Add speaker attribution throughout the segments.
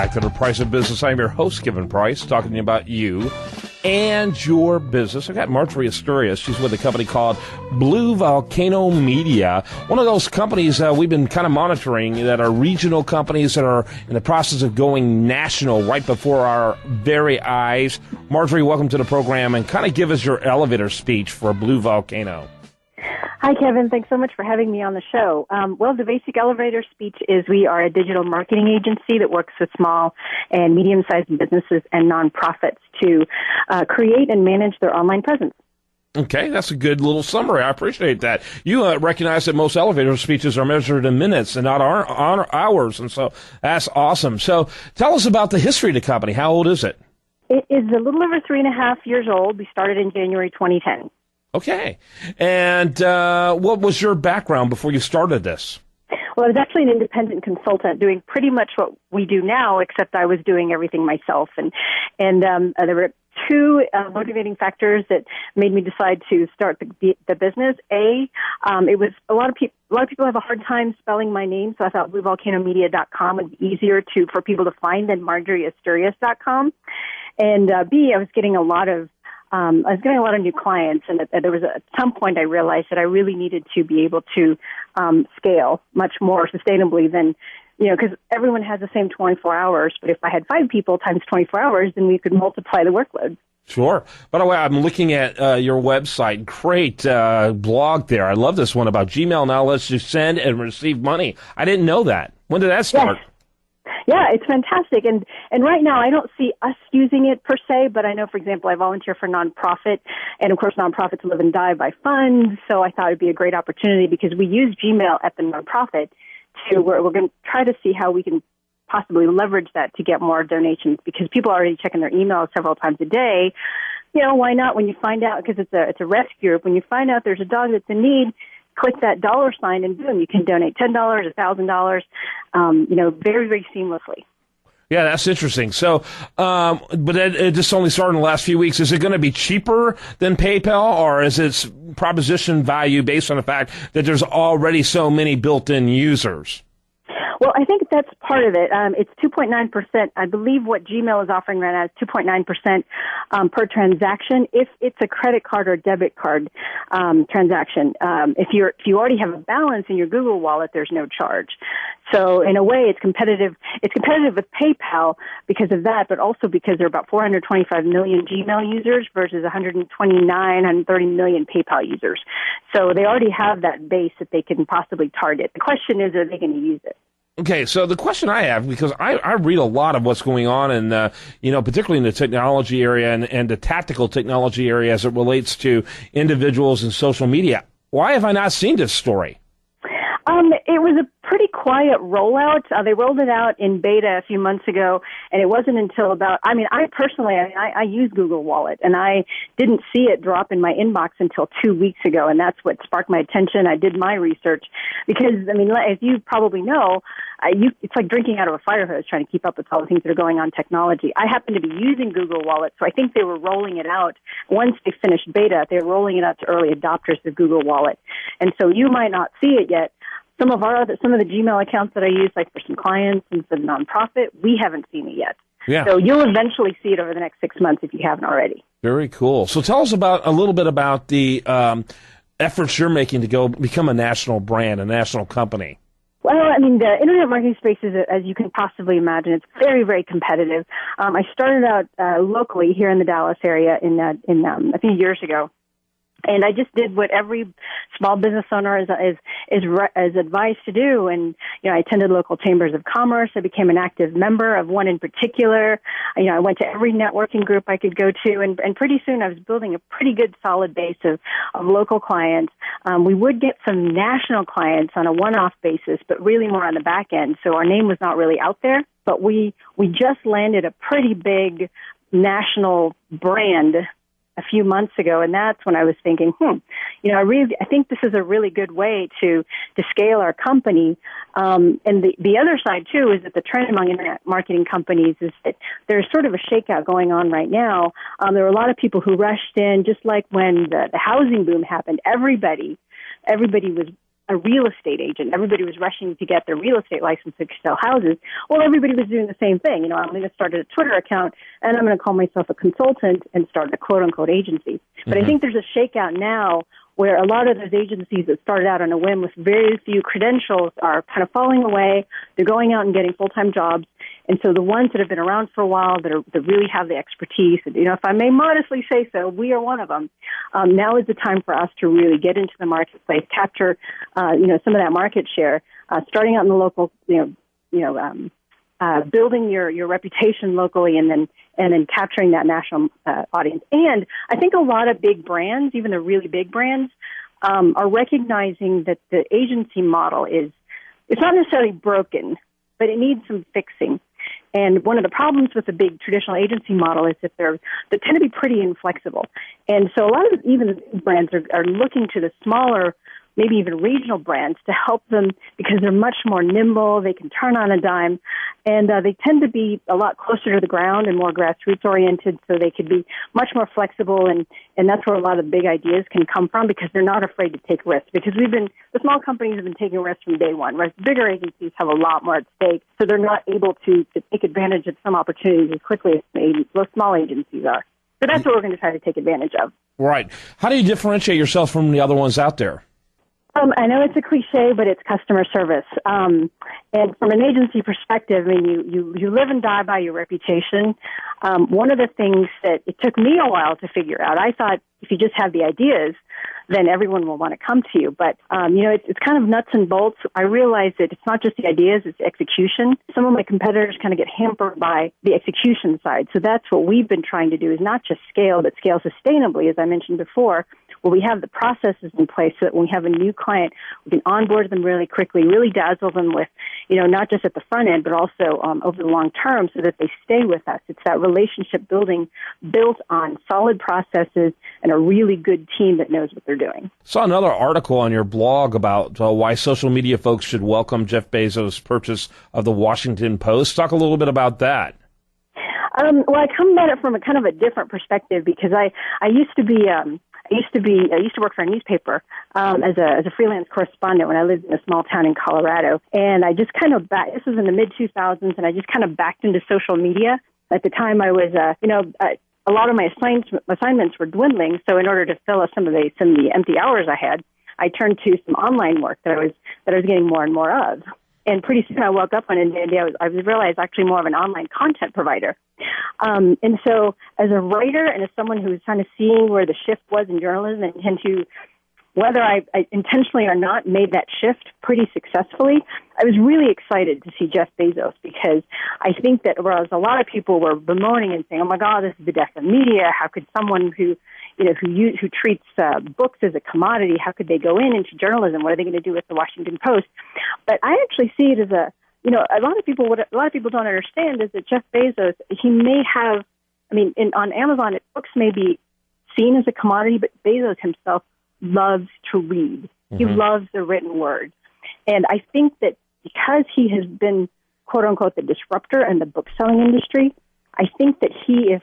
Speaker 1: back to The Price of Business. I'm your host, Kevin Price, talking to you about you and your business. I've got Marjorie Asturias. She's with a company called Blue Volcano Media, one of those companies we've been kind of monitoring that are regional companies that are in the process of going national right before our very eyes. Marjorie, welcome to the program, and kind of give us your elevator speech for Blue Volcano.
Speaker 2: Hi, Kevin. Thanks so much for having me on the show. Well, the basic elevator speech is we are a digital marketing agency that works with small and medium-sized businesses and nonprofits to create and manage their online presence.
Speaker 1: Okay, that's a good little summary. I appreciate that. You recognize that most elevator speeches are measured in minutes and not hours, and so that's awesome. So tell us about the history of the company. How old is it?
Speaker 2: It is a little over 3.5 years old. We started in January 2010.
Speaker 1: Okay. And what was your background before you started this?
Speaker 2: Well, I was actually an independent consultant doing pretty much what we do now, except I was doing everything myself. And there were two motivating factors that made me decide to start the business. It was a lot of people have a hard time spelling my name, so I thought BlueVolcanoMedia.com would be easier for people to find than MarjorieAsturias.com. And B, I was getting a lot of new clients, and there was at some point I realized that I really needed to be able to scale much more sustainably than, because everyone has the same 24 hours, but if I had 5 people times 24 hours, then we could multiply the workload.
Speaker 1: Sure. By the way, I'm looking at your website. Great blog there. I love this one about Gmail now lets you send and receive money. I didn't know that. When did that start?
Speaker 2: Yes. Yeah, it's fantastic. And right now I don't see us using it per se, but I know, for example, I volunteer for nonprofit, and of course nonprofits live and die by funds, so I thought it'd be a great opportunity because we use Gmail at the nonprofit we're going to try to see how we can possibly leverage that to get more donations, because people are already checking their emails several times a day. Why not, when you find out, because it's a rescue group, when you find out there's a dog that's in need, click that $sign and boom, you can donate $10, $1,000, very, very seamlessly.
Speaker 1: Yeah, that's interesting. So, but it just only started in the last few weeks. Is it going to be cheaper than PayPal, or is its proposition value based on the fact that there's already so many built-in users?
Speaker 2: Well, I think that's part of it. It's 2.9%. I believe what Gmail is offering right now is 2.9% per transaction if it's a credit card or debit card transaction. If you already have a balance in your Google Wallet, there's no charge. So in a way, it's competitive. It's competitive with PayPal because of that, but also because there are about 425 million Gmail users versus 130 million PayPal users. So they already have that base that they can possibly target. The question is, are they going to use it?
Speaker 1: Okay, so the question I have, because I read a lot of what's going on in, particularly in the technology area and the tactical technology area as it relates to individuals and social media. Why have I not seen this story?
Speaker 2: It was a pretty quiet rollout. They rolled it out in beta a few months ago, and it wasn't until I use Google Wallet, and I didn't see it drop in my inbox until 2 weeks ago, and that's what sparked my attention. I did my research because, as you probably know, it's like drinking out of a fire hose trying to keep up with all the things that are going on in technology. I happen to be using Google Wallet, so I think they were rolling it out. Once they finished beta, they were rolling it out to early adopters of Google Wallet. And so you might not see it yet. Some of the Gmail accounts that I use, like for some clients and for the nonprofit, we haven't seen it yet.
Speaker 1: Yeah.
Speaker 2: So you'll eventually see it over the next 6 months if you haven't already.
Speaker 1: Very cool. So tell us a little bit about the efforts you're making to go become a national brand, a national company.
Speaker 2: Well, the internet marketing space is, as you can possibly imagine, it's very, very competitive. I started out locally here in the Dallas area a few years ago. And I just did what every small business owner is advised to do. And, I attended local chambers of commerce. I became an active member of one in particular. I went to every networking group I could go to. And pretty soon I was building a pretty good solid base of local clients. We would get some national clients on a one-off basis, but really more on the back end. So our name was not really out there. But we just landed a pretty big national brand a few months ago, and that's when I was thinking, I think this is a really good way to scale our company. And the other side too is that the trend among internet marketing companies is that there's sort of a shakeout going on right now. There were a lot of people who rushed in, just like when the housing boom happened. Everybody was a real estate agent. Everybody was rushing to get their real estate license to sell houses. Well, everybody was doing the same thing. I'm going to start a Twitter account, and I'm going to call myself a consultant and start a quote-unquote agency. But I think there's a shakeout now where a lot of those agencies that started out on a whim with very few credentials are kind of falling away. They're going out and getting full-time jobs. And so the ones that have been around for a while, that really have the expertise, and, if I may modestly say so, we are one of them. Now is the time for us to really get into the marketplace, capture, some of that market share, starting out in the local, building your reputation locally, and then capturing that national audience. And I think a lot of big brands, even the really big brands, are recognizing that the agency model it's not necessarily broken, but it needs some fixing. And one of the problems with the big traditional agency model is that they tend to be pretty inflexible. And so a lot of even brands are looking to the smaller, maybe even regional brands, to help them because they're much more nimble. They can turn on a dime, and they tend to be a lot closer to the ground and more grassroots oriented, so they could be much more flexible. And that's where a lot of the big ideas can come from, because they're not afraid to take risks. Because the small companies have been taking risks from day one, whereas bigger agencies have a lot more at stake, so they're not able to take advantage of some opportunities as quickly as those small agencies are. So that's what we're going to try to take advantage of.
Speaker 1: Right. How do you differentiate yourself from the other ones out there?
Speaker 2: I know it's a cliche, but it's customer service. And from an agency perspective, you live and die by your reputation. One of the things that it took me a while to figure out, I thought if you just have the ideas, then everyone will want to come to you. But, it's kind of nuts and bolts. I realized that it's not just the ideas, it's execution. Some of my competitors kind of get hampered by the execution side. So that's what we've been trying to do, is not just scale, but scale sustainably, as I mentioned before, where we have the processes in place so that when we have a new client, we can onboard them really quickly, really dazzle them with, not just at the front end, but also over the long term, so that they stay with us. It's that relationship building built on solid processes and a really good team that knows what they're doing.
Speaker 1: Saw another article on your blog about why social media folks should welcome Jeff Bezos' purchase of the Washington Post. Talk a little bit about that.
Speaker 2: Well, I come at it from a kind of a different perspective, because I used to work for a newspaper as a freelance correspondent when I lived in a small town in Colorado, and I just kind of this was in the mid 2000s, and I just kind of backed into social media. At the time, I was a lot of my assignments were dwindling, so in order to fill up some of the empty hours I had, I turned to some online work that I was getting more and more of. And pretty soon I woke up one day I realized actually more of an online content provider. And so as a writer and as someone who was kind of seeing where the shift was in journalism, and whether I intentionally or not made that shift pretty successfully, I was really excited to see Jeff Bezos, because I think that whereas a lot of people were bemoaning and saying, oh my God, this is the death of media, how could someone who treats books as a commodity, how could they go into journalism? What are they going to do with the Washington Post? But I actually see it as a lot of people don't understand is that Jeff Bezos, he may have, on Amazon, books may be seen as a commodity, but Bezos himself loves to read. Mm-hmm. He loves the written word. And I think that because he has been, quote unquote, the disruptor in the book selling industry, I think that he, if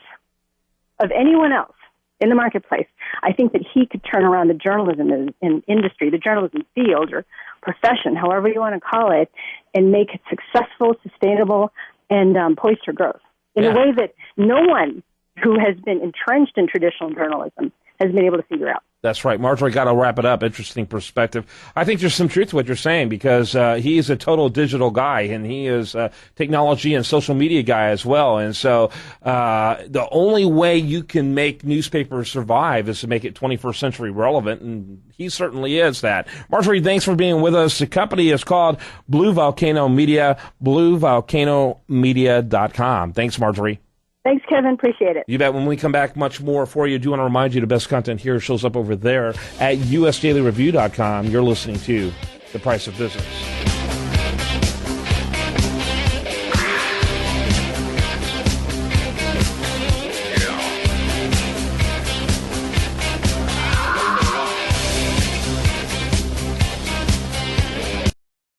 Speaker 2: of anyone else in the marketplace, I think that he could turn around the journalism industry, the journalism field or profession, however you want to call it, and make it successful, sustainable, and poised for growth in a way that no one who has been entrenched in traditional journalism has been able to figure out.
Speaker 1: That's right. Marjorie, got to wrap it up. Interesting perspective. I think there's some truth to what you're saying, because he is a total digital guy, and he is a technology and social media guy as well. And so the only way you can make newspapers survive is to make it 21st century relevant, and he certainly is that. Marjorie, thanks for being with us. The company is called Blue Volcano Media, bluevolcanomedia.com. Thanks, Marjorie.
Speaker 2: Thanks, Kevin. Appreciate it.
Speaker 1: You bet. When we come back, much more for you. I do want to remind you the best content here shows up over there at usdailyreview.com. You're listening to The Price of Business.